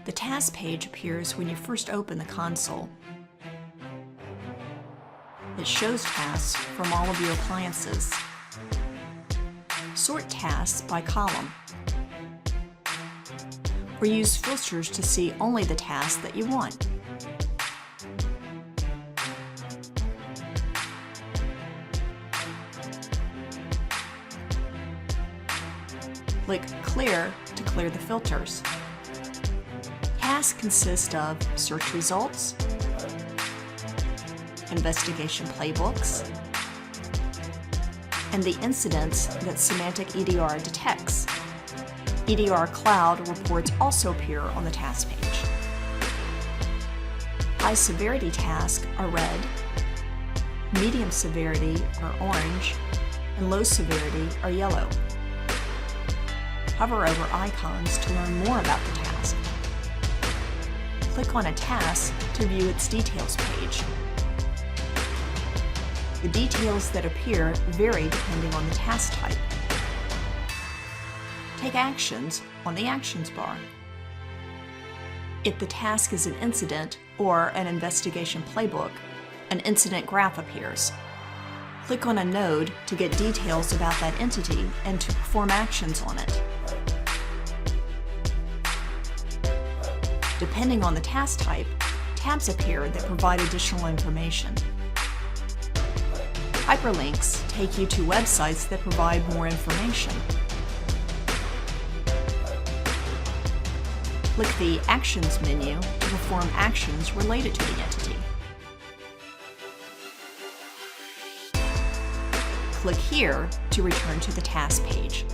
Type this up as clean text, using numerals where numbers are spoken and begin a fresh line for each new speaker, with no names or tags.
The task page appears when you first open the console. It shows tasks from all of your appliances. Sort tasks by column, or use filters to see only the tasks that you want. Click Clear to clear the filters. Tasks consist of search results, investigation playbooks, and the incidents that Symantec EDR detects. EDR Cloud reports also appear on the task page. High severity tasks are red, medium severity are orange, and low severity are yellow. Hover over icons to learn more about the task. Click on a task to view its details page. The details that appear vary depending on the task type. Take actions on the Actions bar. If the task is an incident or an investigation playbook, an incident graph appears. Click on a node to get details about that entity and to perform actions on it. Depending on the task type, tabs appear that provide additional information. Hyperlinks take you to websites that provide more information. Click the Actions menu to perform actions related to the entity. Click here to return to the task page.